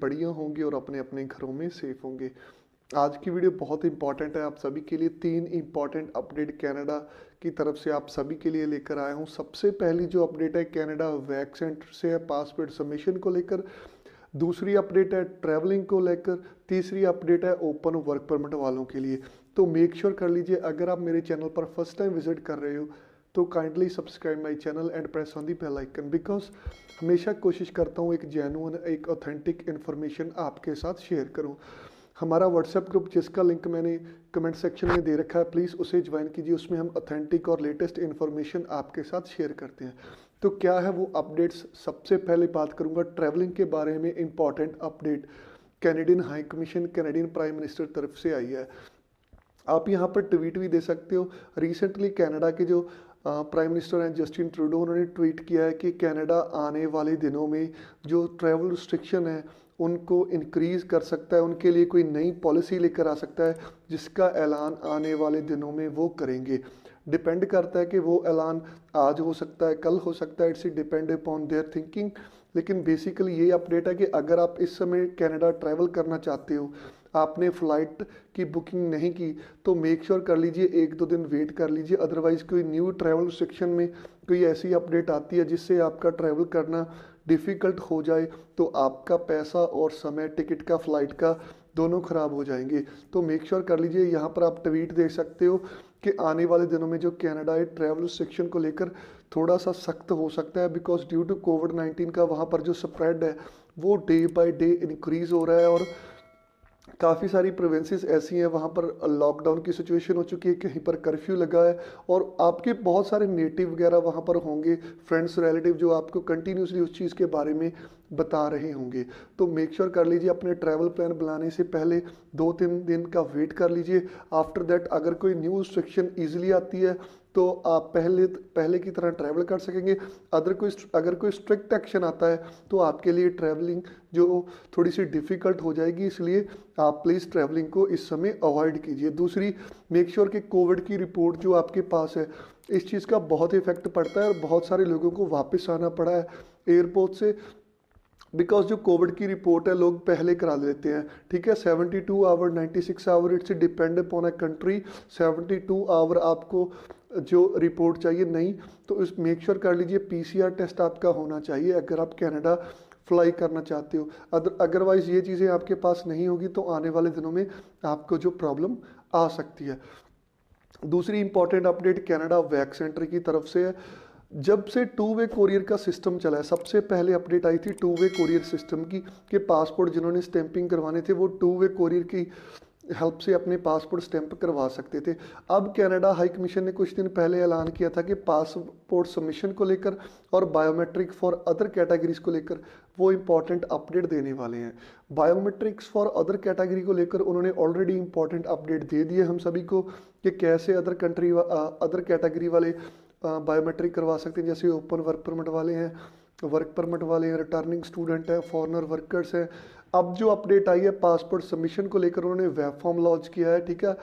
बढ़िया होंगे और अपने अपने घरों में सेफ होंगे। आज की वीडियो बहुत इंपॉर्टेंट है आप सभी के लिए। 3 इंपॉर्टेंट अपडेट कनाडा की तरफ से आप सभी के लिए लेकर आया हूँ। सबसे पहली जो अपडेट है कनाडा वैक सेंटर से है पासपोर्ट सबमिशन को लेकर। दूसरी अपडेट है ट्रैवलिंग को लेकर। तीसरी अपडेट है ओपन वर्क परमिट वालों के लिए। तो मेक श्योर कर लीजिए, अगर आप मेरे चैनल पर फर्स्ट टाइम विजिट कर रहे हो तो kindly subscribe my channel and press on the bell icon, because हमेशा कोशिश करता हूँ एक जेन्युइन एक ऑथेंटिक इन्फॉर्मेशन आपके साथ शेयर करूँ। हमारा व्हाट्सएप ग्रुप जिसका लिंक मैंने कमेंट सेक्शन में दे रखा है, प्लीज़ उसे ज्वाइन कीजिए। उसमें हम ऑथेंटिक और लेटेस्ट इन्फॉर्मेशन आपके साथ शेयर करते हैं। तो क्या है वो अपडेट्स, सबसे पहले बात करूंगा ट्रैवलिंग के बारे में। Important update Canadian high commission Canadian prime minister तरफ से आई है। आप यहाँ पर ट्वीट भी दे सकते हो। रिसेंटली कनाडा के जो प्राइम मिनिस्टर हैं जस्टिन ट्रूडो, उन्होंने ट्वीट किया है कि कनाडा आने वाले दिनों में जो ट्रैवल रिस्ट्रिक्शन है उनको इंक्रीज़ कर सकता है, उनके लिए कोई नई पॉलिसी लेकर आ सकता है जिसका ऐलान आने वाले दिनों में वो करेंगे। डिपेंड करता है कि वो ऐलान आज हो सकता है, कल हो सकता है, it's depend upon their thinking. लेकिन बेसिकली ये अपडेट है कि अगर आप इस समय कनाडा ट्रैवल करना चाहते हो, आपने फ़्लाइट की बुकिंग नहीं की, तो मेक श्योर कर लीजिए 1-2 दिन वेट कर लीजिए। अदरवाइज़ कोई न्यू ट्रैवल सेक्शन में कोई ऐसी अपडेट आती है जिससे आपका ट्रैवल करना डिफ़िकल्ट हो जाए तो आपका पैसा और समय टिकट का फ़्लाइट का दोनों ख़राब हो जाएंगे। तो मेक श्योर कर लीजिए। यहाँ पर आप ट्वीट देख सकते हो कि आने वाले दिनों में जो कनाडा है ट्रैवल सेक्शन को लेकर थोड़ा सा सख्त हो सकता है, बिकॉज ड्यू टू कोविड-19 का वहाँ पर जो स्प्रेड है वो डे बाय डे इंक्रीज़ हो रहा है। और काफ़ी सारी प्रोविंसेस ऐसी हैं वहाँ पर लॉकडाउन की सिचुएशन हो चुकी है, कहीं पर कर्फ्यू लगा है। और आपके बहुत सारे नेटिव वगैरह वहाँ पर होंगे, फ्रेंड्स रिलेटिव, जो आपको कंटिन्यूसली उस चीज़ के बारे में बता रहे होंगे। तो मेक श्योर कर लीजिए अपने ट्रैवल प्लान बनाने से पहले 2-3 दिन का वेट कर लीजिए। आफ्टर दैट अगर कोई न्यू रिस्ट्रिक्शन ईजिली आती है तो आप पहले की तरह ट्रैवल कर सकेंगे। अगर कोई स्ट्रिक्ट एक्शन आता है तो आपके लिए ट्रैवलिंग जो थोड़ी सी डिफ़िकल्ट हो जाएगी, इसलिए आप प्लीज़ ट्रैवलिंग को इस समय अवॉइड कीजिए। दूसरी, मेक श्योर कि कोविड की रिपोर्ट जो आपके पास है, इस चीज़ का बहुत इफेक्ट पड़ता है और बहुत सारे लोगों को वापस आना पड़ा है एयरपोर्ट से, बिकॉज जो कोविड की रिपोर्ट है लोग पहले करा लेते हैं। ठीक है, 72 hour 96 hour it's depend upon a country. 72 hour आपको जो रिपोर्ट चाहिए नहीं, तो इस मेक श्योर कर लीजिए पीसीआर टेस्ट आपका होना चाहिए अगर आप कनाडा फ्लाई करना चाहते हो। अदरवाइज़ ये चीज़ें आपके पास नहीं होगी तो आने वाले दिनों में आपको जो प्रॉब्लम आ सकती है। दूसरी इंपॉर्टेंट अपडेट कनाडा वैक सेंटर की तरफ से है। जब से 2 वे कोरियर का सिस्टम चला है, सबसे पहले अपडेट आई थी 2 वे कोरियर सिस्टम की, कि पासपोर्ट जिन्होंने स्टैंपिंग करवाने थे वो 2 वे कोरियर की हेल्प से अपने पासपोर्ट स्टैंप करवा सकते थे। अब कनाडा हाई कमीशन ने कुछ दिन पहले ऐलान किया था कि पासपोर्ट सबमिशन को लेकर और बायोमेट्रिक फॉर अदर कैटेगरीज को लेकर वो इंपॉर्टेंट अपडेट देने वाले हैं। बायोमेट्रिक्स फॉर अदर कैटेगरी को लेकर उन्होंने ऑलरेडी इंपॉर्टेंट अपडेट दे दिए हम सभी को कि कैसे अदर कैटेगरी वाले बायोमेट्रिक करवा सकते हैं। जैसे ओपन वर्क परमिट वाले हैं, वर्क परमिट वाले हैं, रिटर्निंग स्टूडेंट हैं, फॉरेनर वर्कर्स हैं। अब जो अपडेट आई है पासपोर्ट सबमिशन को लेकर, उन्होंने वेब फॉर्म लॉन्च किया है। ठीक है,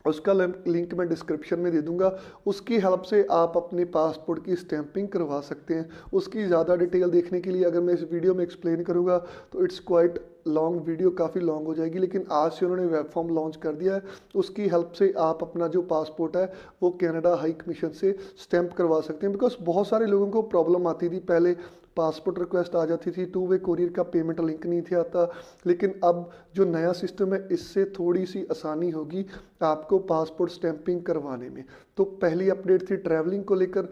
उसका लिंक मैं डिस्क्रिप्शन में दे दूंगा। उसकी हेल्प से आप अपने पासपोर्ट की स्टैंपिंग करवा सकते हैं। उसकी ज़्यादा डिटेल देखने के लिए अगर मैं इस वीडियो में एक्सप्लेन करूंगा तो इट्स क्वाइट लॉन्ग वीडियो, काफ़ी लॉन्ग हो जाएगी। लेकिन आज से उन्होंने वेब फॉर्म लॉन्च कर दिया है। उसकी हेल्प से आप अपना जो पासपोर्ट है वो कनाडा हाई कमीशन से स्टैंप करवा सकते हैं। बिकॉज बहुत सारे लोगों को प्रॉब्लम आती थी, पहले पासपोर्ट रिक्वेस्ट आ जाती थी, 2 वे कोरियर का पेमेंट लिंक नहीं था आता। लेकिन अब जो नया सिस्टम है इससे थोड़ी सी आसानी होगी आपको पासपोर्ट स्टैंपिंग करवाने में। तो पहली अपडेट थी ट्रैवलिंग को लेकर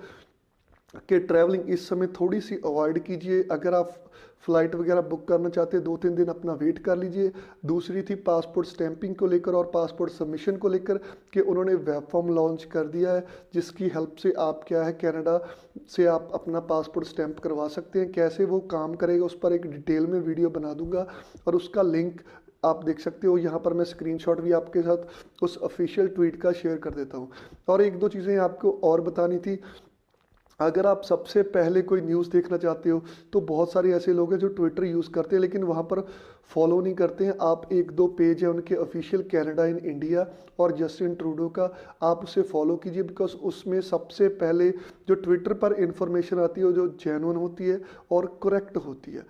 कि ट्रैवलिंग इस समय थोड़ी सी अवॉइड कीजिए। अगर आप फ़्लाइट वगैरह बुक करना चाहते हैं 2-3 दिन अपना वेट कर लीजिए। दूसरी थी पासपोर्ट स्टैंपिंग को लेकर और पासपोर्ट सबमिशन को लेकर कि उन्होंने वेब फॉर्म लॉन्च कर दिया है जिसकी हेल्प से आप क्या है कनाडा से आप अपना पासपोर्ट स्टैंप करवा सकते हैं। कैसे वो काम करेगा उस पर एक डिटेल में वीडियो बना दूंगा और उसका लिंक आप देख सकते हो। यहाँ पर मैं स्क्रीनशॉट भी आपके साथ उस ऑफिशियल ट्वीट का शेयर कर देता हूँ। और 1-2 चीज़ें आपको और बतानी थी। अगर आप सबसे पहले कोई न्यूज़ देखना चाहते हो तो बहुत सारे ऐसे लोग हैं जो ट्विटर यूज़ करते हैं लेकिन वहाँ पर फॉलो नहीं करते हैं। आप 1-2 पेज है उनके ऑफिशियल कनाडा इन इंडिया और जस्टिन ट्रूडो का, आप उसे फॉलो कीजिए। बिकॉज उसमें सबसे पहले जो ट्विटर पर इंफॉर्मेशन आती है वो जो जेन्युइन होती है और करेक्ट होती है।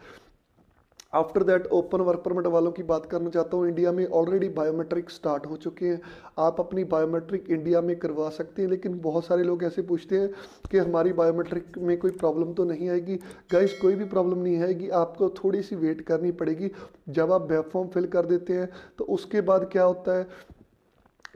After that open work permit वालों की बात करना चाहता हूँ। इंडिया में ऑलरेडी बायोमेट्रिक स्टार्ट हो चुके हैं, आप अपनी बायोमेट्रिक इंडिया में करवा सकते हैं। लेकिन बहुत सारे लोग ऐसे पूछते हैं कि हमारी बायोमेट्रिक में कोई प्रॉब्लम तो नहीं आएगी। गाइस, कोई भी प्रॉब्लम नहीं आएगी, आपको थोड़ी सी वेट करनी पड़ेगी। जब आप वेब फॉर्म फिल कर देते हैं तो उसके बाद क्या होता है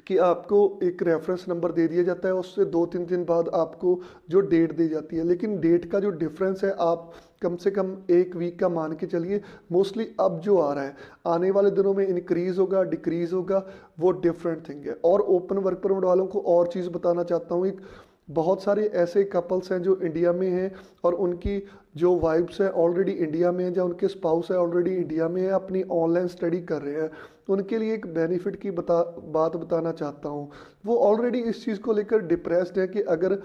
कि आपको एक रेफरेंस नंबर दे दिया जाता है, उससे 2-3 दिन बाद आपको जो डेट दी जाती है। लेकिन डेट का जो डिफरेंस है आप कम से कम 1 वीक का मान के चलिए। मोस्टली अब जो आ रहा है आने वाले दिनों में इंक्रीज होगा डिक्रीज होगा, वो डिफरेंट थिंग है। और ओपन वर्क परमिट वालों को और चीज़ बताना चाहता हूँ, एक बहुत सारे ऐसे कपल्स हैं जो इंडिया में हैं और उनकी जो वाइफ्स हैं ऑलरेडी इंडिया में हैं, या उनके स्पाउस है ऑलरेडी इंडिया में है, अपनी ऑनलाइन स्टडी कर रहे हैं। उनके लिए एक बेनिफिट की बात बताना चाहता हूँ। वो ऑलरेडी इस चीज़ को लेकर डिप्रेस्ड है कि अगर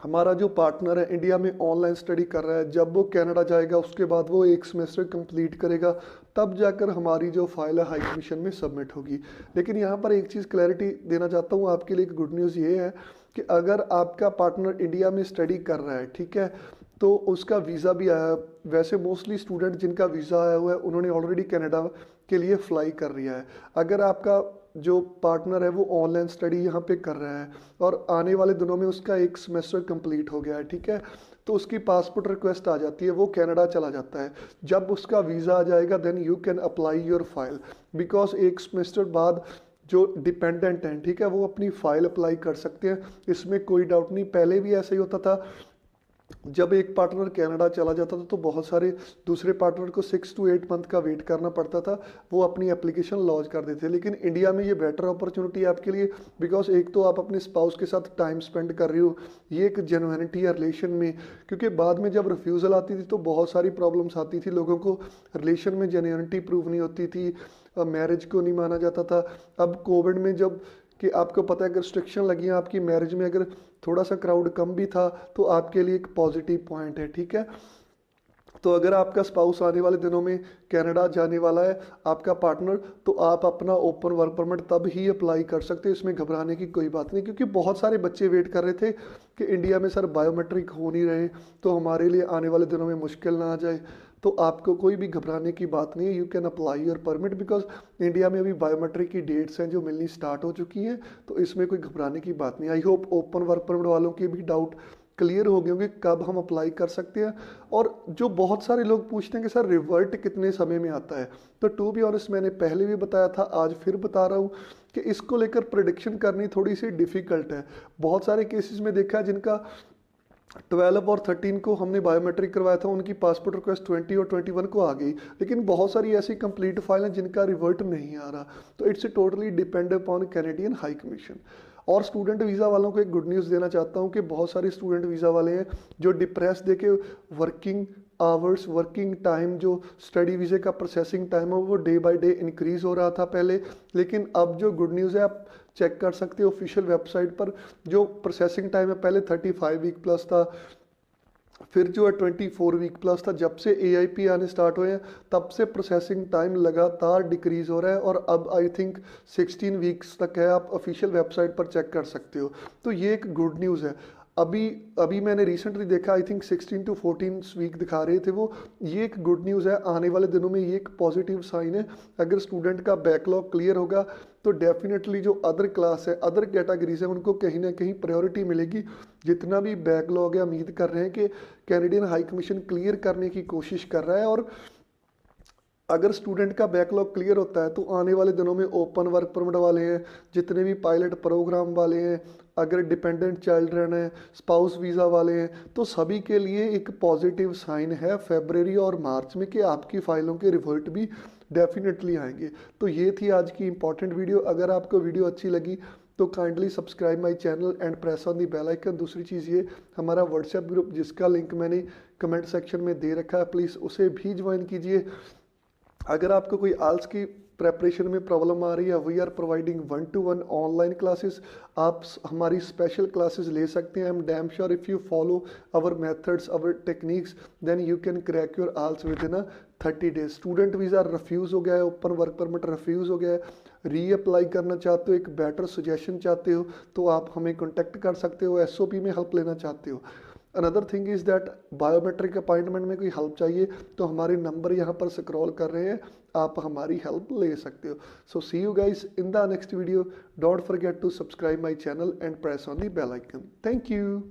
हमारा जो पार्टनर है इंडिया में ऑनलाइन स्टडी कर रहा है, जब वो कनाडा जाएगा उसके बाद वो 1 सेमेस्टर कंप्लीट करेगा, तब जाकर हमारी जो फाइल है हाई कमीशन में सबमिट होगी। लेकिन यहाँ पर एक चीज़ क्लैरिटी देना चाहता हूँ आपके लिए, एक गुड न्यूज़ ये है कि अगर आपका पार्टनर इंडिया में स्टडी कर रहा है, ठीक है, तो उसका वीज़ा भी आया। वैसे मोस्टली स्टूडेंट जिनका वीज़ा आया हुआ है उन्होंने ऑलरेडी कनाडा के लिए फ्लाई कर लिया है। अगर आपका जो पार्टनर है वो ऑनलाइन स्टडी यहाँ पे कर रहा है और आने वाले दिनों में उसका 1 सेमेस्टर कंप्लीट हो गया है, ठीक है, तो उसकी पासपोर्ट रिक्वेस्ट आ जाती है, वो कनाडा चला जाता है। जब उसका वीज़ा आ जाएगा then you can apply your file, because 1 semester बाद जो डिपेंडेंट हैं, ठीक है, वो अपनी फ़ाइल अप्लाई कर सकते हैं। इसमें कोई डाउट नहीं। पहले भी ऐसा ही होता था, जब एक पार्टनर कनाडा चला जाता था तो बहुत सारे दूसरे पार्टनर को 6 to 8 मंथ का वेट करना पड़ता था, वो अपनी एप्लीकेशन लॉन्च कर देते थे। लेकिन इंडिया में ये बेटर अपॉर्चुनिटी है आपके लिए, बिकॉज एक तो आप अपने स्पाउस के साथ टाइम स्पेंड कर रहे हो, ये एक जेन्युइनिटी है रिलेशन में। क्योंकि बाद में जब रिफ्यूज़ल आती थी तो बहुत सारी प्रॉब्लम्स आती थी, लोगों को रिलेशन में जेन्युइनिटी प्रूव नहीं होती थी, मैरिज को नहीं माना जाता था। अब कोविड में जब कि आपको पता है अगर रिस्ट्रिक्शन लगी है आपकी मैरिज में, अगर थोड़ा सा क्राउड कम भी था तो आपके लिए एक पॉजिटिव पॉइंट है, ठीक है। तो अगर आपका स्पाउस आने वाले दिनों में कनाडा जाने वाला है, आपका पार्टनर, तो आप अपना ओपन वर्क परमिट तब ही अप्लाई कर सकते हो, इसमें घबराने की कोई बात नहीं। क्योंकि बहुत सारे बच्चे वेट कर रहे थे कि इंडिया में सर बायोमेट्रिक हो नहीं रहे तो हमारे लिए आने वाले दिनों में मुश्किल ना आ जाए। तो आपको कोई भी घबराने की बात नहीं है, you can apply your permit, because India में अभी बायोमेट्रिक की डेट्स हैं जो मिलनी स्टार्ट हो चुकी हैं, तो इसमें कोई घबराने की बात नहीं। I hope open work permit वालों के भी डाउट क्लियर हो गए होंगे कब हम अप्लाई कर सकते हैं। और जो बहुत सारे लोग पूछते हैं कि सर रिवर्ट कितने समय में आता है, तो टू बी ऑनेस्ट मैंने पहले भी बताया था, आज फिर बता रहा हूँ कि इसको लेकर प्रेडिक्शन करनी थोड़ी सी डिफ़िकल्ट है। बहुत सारे केसेस में देखा है जिनका 12 और 13 को हमने बायोमेट्रिक करवाया था, उनकी पासपोर्ट रिक्वेस्ट 20 और 21 को आ गई। लेकिन बहुत सारी ऐसी कंप्लीट फाइल हैं जिनका रिवर्ट नहीं आ रहा। तो it's totally depend upon Canadian high commission. और स्टूडेंट वीज़ा वालों को एक गुड न्यूज़ देना चाहता हूँ कि बहुत सारे स्टूडेंट वीज़ा वाले हैं जो डिप्रेस दे के वर्किंग आवर्स, वर्किंग टाइम, जो स्टडी वीज़े का प्रोसेसिंग टाइम है वो डे बाय डे इंक्रीज़ हो रहा था पहले। लेकिन अब जो गुड न्यूज़ है, आप चेक कर सकते हो ऑफिशियल वेबसाइट पर, जो प्रोसेसिंग टाइम है पहले 35 वीक प्लस था, फिर जो है 24 वीक प्लस था। जब से AIP आने स्टार्ट हुए हैं तब से प्रोसेसिंग टाइम लगातार डिक्रीज़ हो रहा है और अब आई थिंक 16 वीक्स तक है। आप ऑफिशियल वेबसाइट पर चेक कर सकते हो। तो ये एक गुड न्यूज़ है। अभी मैंने रिसेंटली देखा, आई थिंक 16 to 14 वीक दिखा रहे थे वो। ये एक गुड न्यूज़ है, आने वाले दिनों में ये एक पॉजिटिव साइन है। अगर स्टूडेंट का बैकलॉग क्लियर होगा तो डेफिनेटली जो अदर क्लास है, अदर कैटेगरीज है, उनको कहीं ना कहीं प्रायोरिटी मिलेगी। जितना भी बैकलॉग है, उम्मीद कर रहे हैं कि कैनेडियन हाई कमीशन क्लियर करने की कोशिश कर रहा है। और अगर स्टूडेंट का बैकलॉग क्लियर होता है तो आने वाले दिनों में ओपन वर्क परमिट वाले हैं, जितने भी पायलट प्रोग्राम वाले हैं, अगर डिपेंडेंट चिल्ड्रन है, स्पाउस वीज़ा वाले हैं, तो सभी के लिए एक पॉजिटिव साइन है फरवरी और मार्च में कि आपकी फ़ाइलों के रिवर्ट भी डेफिनेटली आएंगे। तो ये थी आज की इंपॉर्टेंट वीडियो। अगर आपको वीडियो अच्छी लगी तो kindly subscribe my channel and press on the bell icon. दूसरी चीज़ ये, हमारा व्हाट्सएप ग्रुप जिसका लिंक मैंने कमेंट सेक्शन में दे रखा है, प्लीज़ उसे भी ज्वाइन कीजिए। अगर आपको कोई आल्स की प्रेपरेशन में प्रॉब्लम आ रही है, we are providing 1-to-1 online classes. आप हमारी स्पेशल क्लासेस ले सकते हैं। I am damn sure if you follow our methods, our techniques, then you can crack your IELTS within 30 days. Student visa refused हो गया है, open work permit refuse हो गया है, रीअप्लाई करना चाहते हो, एक बेटर सजेशन चाहते हो, तो आप हमें कॉन्टैक्ट कर सकते हो। SOP में हेल्प लेना चाहते हो, another thing is that biometric appointment में कोई हेल्प चाहिए तो हमारे नंबर यहाँ पर स्क्रॉल कर रहे हैं, आप हमारी हेल्प ले सकते हो। So see you guys in the next video. Don't forget to subscribe my channel and press on the bell icon. Thank you.